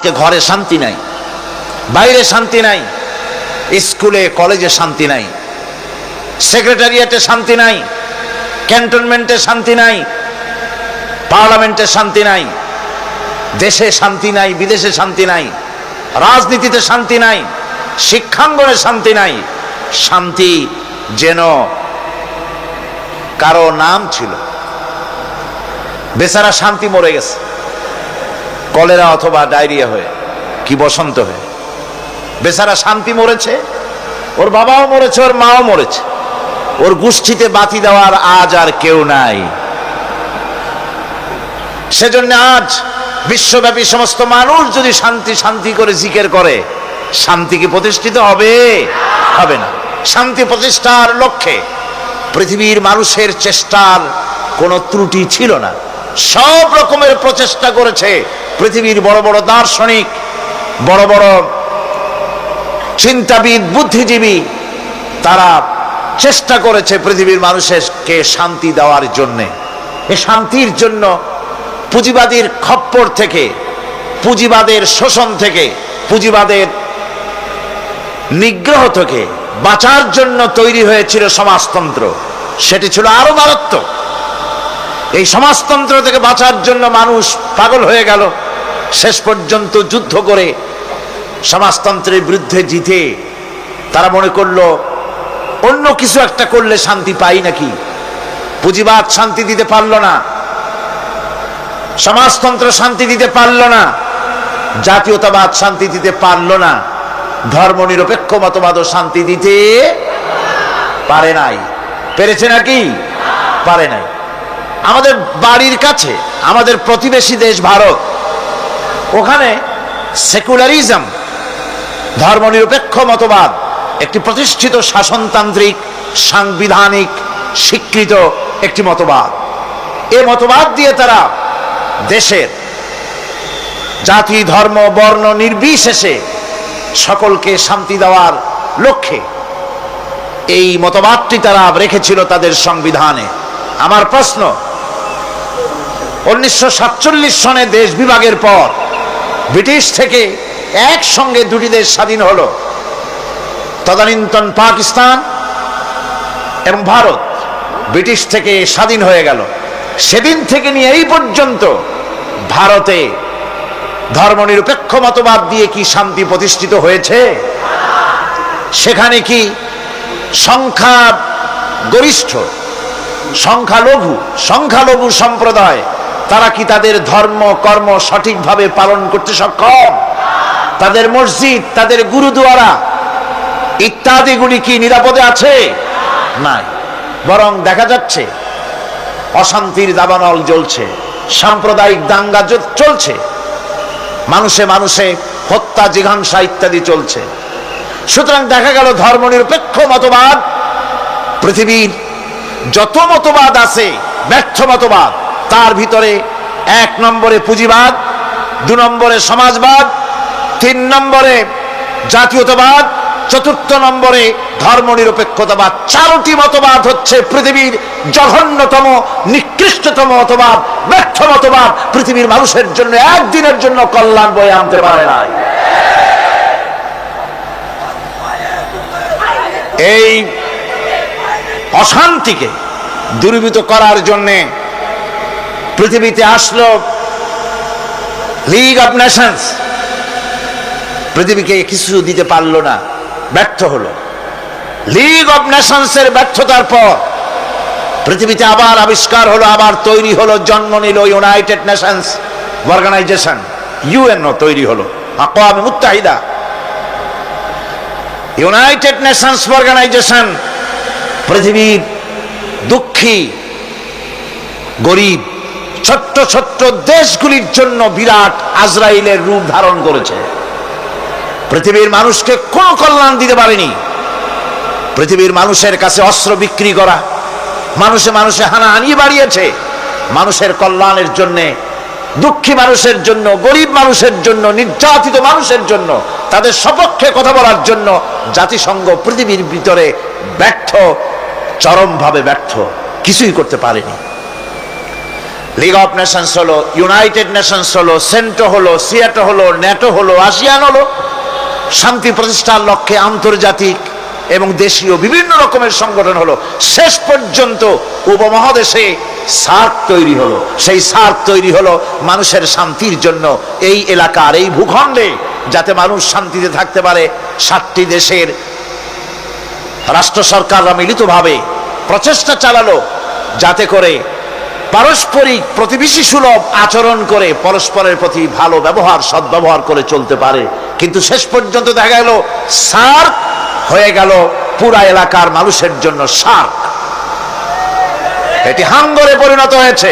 ঘরে শান্তি নাই, বাইরে শান্তি নাই, স্কুলে কলেজে শান্তি নাই, সেক্রেটারিয়েটে শান্তি নাই, ক্যান্টনমেন্টে শান্তি নাই, পার্লামেন্টে শান্তি নাই, দেশে শান্তি নাই, বিদেশে শান্তি নাই, রাজনীতিতে শান্তি নাই, শিক্ষাঙ্গনে শান্তি নাই। শান্তি যেন কারো নাম ছিল। বেচারা শান্তি মরে গেছে কলেরা অথবা ডায়রিয়া হয়ে, কি বসন্ত হয়ে। বেচারা শান্তি মরেছে, ওর বাবাও মরেছে, ওর মাও মরেছে, ওর গোষ্ঠীতে বাতি দেওয়ার আজ আর কেউ নাই। সেজন্য আজ বিশ্বব্যাপী সমস্ত মানুষ যদি শান্তি শান্তি করে জিকির করে, শান্তি কি প্রতিষ্ঠিত হবে? হবে না। শান্তি প্রতিষ্ঠার লক্ষ্যে পৃথিবীর মানুষের চেষ্টার কোনো ত্রুটি ছিল না। সব রকমের প্রচেষ্টা করেছে পৃথিবীর বড় বড় দার্শনিক, বড় বড় চিন্তাবিদ, বুদ্ধিজীবী। তারা চেষ্টা করেছে পৃথিবীর মানুষকে শান্তি দেওয়ার জন্যে। এই শান্তির জন্য পুঁজিবাদীর খপ্পর থেকে, পুঁজিবাদের শোষণ থেকে, পুঁজিবাদের নিগ্রহ থেকে বাঁচার জন্য তৈরি হয়েছিল সমাজতন্ত্র। সেটি ছিল আরো মারাত্মক। এই সমাজতন্ত্র থেকে বাঁচার জন্য মানুষ পাগল হয়ে গেল। শেষ পর্যন্ত যুদ্ধ করে সমাজতন্ত্রের বিরুদ্ধে জিতে তারা মনে করলো অন্য কিছু একটা করলে শান্তি পাই নাকি। পুঁজিবাদ শান্তি দিতে পারল না, সমাজতন্ত্র শান্তি দিতে পারল না, জাতীয়তাবাদ শান্তি দিতে পারল না, ধর্মনিরপেক্ষ মতবাদও শান্তি দিতে পারে নাই। পেরেছে নাকি? পারে নাই। আমাদের বাড়ির কাছে আমাদের প্রতিবেশী দেশ ভারত, ওখানে সেকুলারিজম, ধর্মনিরপেক্ষ মতবাদ একটি প্রতিষ্ঠিত শাসনতান্ত্রিক সাংবিধানিক স্বীকৃত একটি মতবাদ। এ মতবাদ দিয়ে তারা দেশের জাতি, ধর্ম, বর্ণ নির্বিশেষে সকলকে শান্তি দেওয়ার লক্ষ্যে এই মতবাদটি তারা রেখেছিল তাদের সংবিধানে। আমার প্রশ্ন, 1947 সনে দেশ বিভাগের পর ব্রিটিশ থেকে একসঙ্গে দুটি দেশ স্বাধীন হলো, তদানীন্তন পাকিস্তান এবং ভারত ব্রিটিশ থেকে স্বাধীন হয়ে গেল। সেদিন থেকে নিয়ে এই পর্যন্ত ভারতে ধর্মনিরপেক্ষ মতবাদ দিয়ে কি শান্তি প্রতিষ্ঠিত হয়েছে? সেখানে কি সংখ্যা গরিষ্ঠ, সংখ্যালঘু সম্প্রদায় তারা কি তাদের ধর্ম কর্ম সঠিকভাবে পালন করতে সক্ষম? তাদের মসজিদ, তাদের গুরুদুয়ারা ইত্যাদিগুলি কি নিরাপদে আছে? নাই। বরং দেখা যাচ্ছে অশান্তির দাবানল জ্বলছে, সাম্প্রদায়িক দাঙ্গা চলছে, মানুষে মানুষে হত্যা, জিঘাংসা ইত্যাদি চলছে। সুতরাং দেখা গেল ধর্মনিরপেক্ষ মতবাদ, পৃথিবীর যত মতবাদ আছে ব্যর্থ মতবাদ, তার ভিতরে 1 নম্বরে পুঁজিবাদ, 2 নম্বরে সমাজবাদ, 3 নম্বরে জাতীয়তাবাদ, 4র্থ নম্বরে ধর্মনিরপেক্ষতাবাদ। 4টি মতবাদ হচ্ছে পৃথিবীর জঘন্যতম, নিকৃষ্টতম মতবাদ, ব্যর্থ মতবাদ। পৃথিবীর মানুষের জন্য একদিনের জন্য কল্যাণ বয়ে আনতে পারে না। এই অশান্তিকে দূরীভূত করার জন্য পৃথিবীতে আসলো লিগ অফ নেশনস। পৃথিবীকে কিছু দিতে পারলো না, ব্যর্থ হলো। লিগ অফ নেশনসের ব্যর্থতার পর পৃথিবীতে আবার আবিষ্কার হলো, আবার তৈরি হলো, জন্ম নিল ইউনাইটেড নেশনস অর্গানাইজেশন, ইউএনও তৈরি হলো, আকওয়াম মুত্তাহিদা। ইউনাইটেড নেশনস অর্গানাইজেশন পৃথিবীর দুঃখী, গরিব, ছোট্ট ছোট্ট দেশগুলির জন্য বিরাট আজরাইলের রূপ ধারণ করেছে। পৃথিবীর মানুষকে কোনো কল্যাণ দিতে পারেনি। পৃথিবীর মানুষের কাছে অস্ত্র বিক্রি করা, মানুষে মানুষে হানাহানি বাড়িয়েছে। মানুষের কল্যাণের জন্য, দুঃখী মানুষের জন্য, গরিব মানুষের জন্য, নির্যাতিত মানুষের জন্য, তাদের সপক্ষে কথা বলার জন্য জাতিসংঘ পৃথিবীর ভিতরে ব্যর্থ, চরমভাবে ব্যর্থ, কিছুই করতে পারেনি। লিগ অফ নেশনস হলো, ইউনাইটেড নেশনস হলো, সেন্টো হলো, সিয়াটো হলো, ন্যাটো হলো, আসিয়ান হলো, শান্তি প্রতিষ্ঠার লক্ষ্যে আন্তর্জাতিক এবং দেশীয় বিভিন্ন রকমের সংগঠন হলো। শেষ পর্যন্ত উপমহাদেশে সার্ক তৈরি হলো। সেই সার্ক তৈরি হলো মানুষের শান্তির জন্য, এই এলাকার এই ভূখণ্ডে যাতে মানুষ শান্তিতে থাকতে পারে। 7টি দেশের রাষ্ট্র সরকাররা মিলিতভাবে প্রচেষ্টা চালালো যাতে করে পারস্পরিক প্রতিবেশী সুলভ আচরণ করে পরস্পরের প্রতি ভালো ব্যবহার সদ্ব্যবহার করে চলতে পারে। কিন্তু শেষ পর্যন্ত দেখা গেল সার্ক হয়ে গেল পুরা এলাকার মানুষের জন্য সার্ক। এটি হাঙ্গরে পরিণত হয়েছে।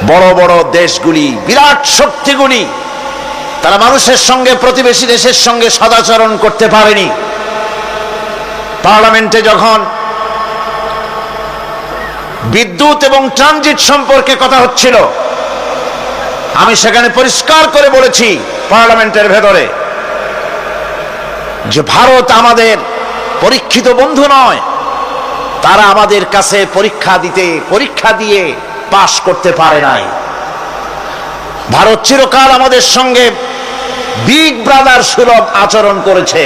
বড় বড় দেশগুলি, বিরাট শক্তিগুলি, তারা মানুষের সঙ্গে, প্রতিবেশী দেশের সঙ্গে সদাচরণ করতে পারেনি। পার্লামেন্টে যখন বিদ্যুৎ এবং ট্রানজিট সম্পর্কে কথা হচ্ছিল, আমি সেখানে পরিষ্কার করে বলেছি পার্লামেন্টের ভেতরে যে ভারত আমাদের পরীক্ষিত বন্ধু নয়। তারা আমাদের কাছে পরীক্ষা দিয়ে পাশ করতে পারে নাই। ভারত চিরকাল আমাদের সঙ্গে বিগ ব্রাদার সুলভ আচরণ করেছে,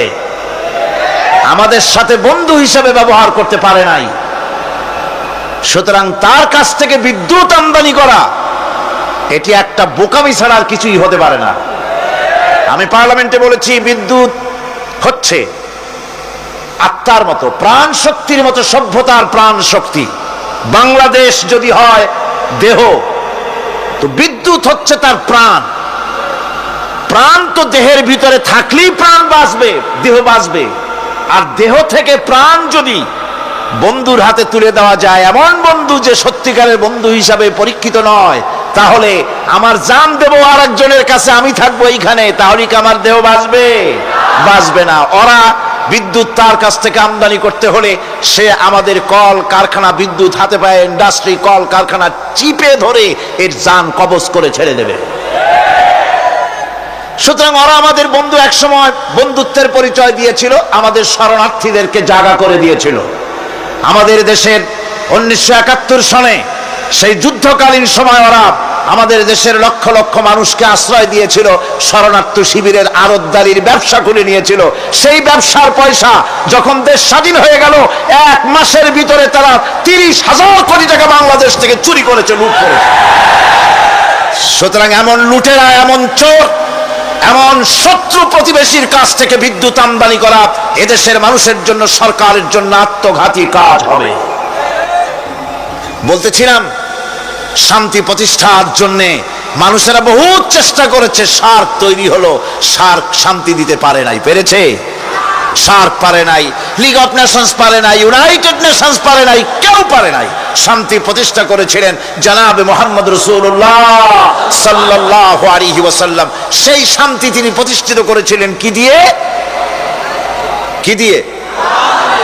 আমাদের সাথে বন্ধু হিসেবে ব্যবহার করতে পারে নাই। সুতরাং তার কাছ থেকে বিদ্যুৎ আমদানি করা এটি একটা বোকামি ছাড়া আর কিছুই হতে পারে না। আমি পার্লামেন্টে বলেছি, বিদ্যুৎ হচ্ছে আত্মার মতো, প্রাণ শক্তির মতো, সভ্যতার প্রাণ শক্তি। বাংলাদেশ যদি হয় দেহ, তো বিদ্যুৎ হচ্ছে তার প্রাণ। প্রাণ তো দেহের ভিতরে থাকলেই প্রাণ বাঁচবে, দেহ বাঁচবে। আর দেহ থেকে প্রাণ যদি বন্ধুর হাতে তুলে দেওয়া যায়, এমন বন্ধু যে সত্যিকারের বন্ধু হিসাবে পরীক্ষিত নয়, তাহলে আমার জান দেব আর একজনের কাছে, আমি থাকবো এইখানে, তাহলে কি আমার দেহ বাঁচবে? বাঁচবে না। ওরা বিদ্যুৎ তার কাছ থেকে আমদানি করতে হলে সে আমাদের কল কারখানা, বিদ্যুৎ হাতে পায়ে ইন্ডাস্ট্রি, কল কারখানা চিপে ধরে এর জান কবজ করে ছেড়ে দেবে। সুতরাং ওরা আমাদের বন্ধু, একসময় বন্ধুত্বের পরিচয় দিয়েছিল, আমাদের শরণার্থীদেরকে জায়গা করে দিয়েছিল। আমাদের দেশের 1971 সনে সেই যুদ্ধকালীন সময় ওরা আমাদের দেশের লক্ষ লক্ষ মানুষকে আশ্রয় দিয়েছিল, শরণার্থী শিবিরের আড়তদারির ব্যবসা করে নিয়েছিল। সেই ব্যবসার পয়সা যখন দেশ স্বাধীন হয়ে গেল, 1 মাসের ভিতরে তারা 30,000 কোটি টাকা বাংলাদেশ থেকে চুরি করেছে, লুট করেছে। সুতরাং এমন লুটেরা, এমন চোর, এমন শত্রু প্রতিবেশীর কাছ থেকে বিদ্যুৎ আমদানি করা এদেশের মানুষের জন্য, সরকারের জন্য আত্মঘাতী কাজ হবে। বলতেছিলাম, শান্তি প্রতিষ্ঠার জন্য মানুষেরা বহুত চেষ্টা করেছে, সার্ক তৈরি হলো, সার্ক শান্তি দিতে পারে নাই। পেরেছে? সার্ক পারে নাই, লিগ অফ নেশনস পারে নাই, ইউনাইটেড নেশনস পারে নাই, কেউ পারে নাই। শান্তি প্রতিষ্ঠা করেছিলেন জনাবে মুহাম্মদ রাসূলুল্লাহ সাল্লাল্লাহু আলাইহি ওয়াসাল্লাম। সেই শান্তি তিনি প্রতিষ্ঠিত করেছিলেন কি দিয়ে? কি দিয়ে?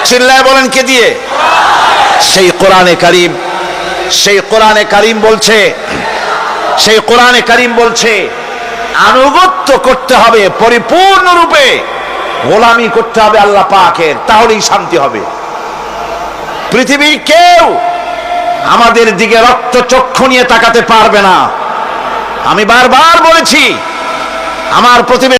চিল্লায় বলেন, কে দিয়ে? সেই কোরআনে কারীম, সেই কোরআনে কারীম বলছে, সেই কোরআনে কারীম বলছে আনুগত্য করতে হবে পরিপূর্ণরূপে, গোলামি করতে হবে আল্লাহ পাকের, তাহলেই শান্তি হবে। পৃথিবীর কেউ আমাদের দিকে রক্ত চক্ষু নিয়ে তাকাতে পারবে না। আমি বারবার বলেছি, আমার প্রতিবেশী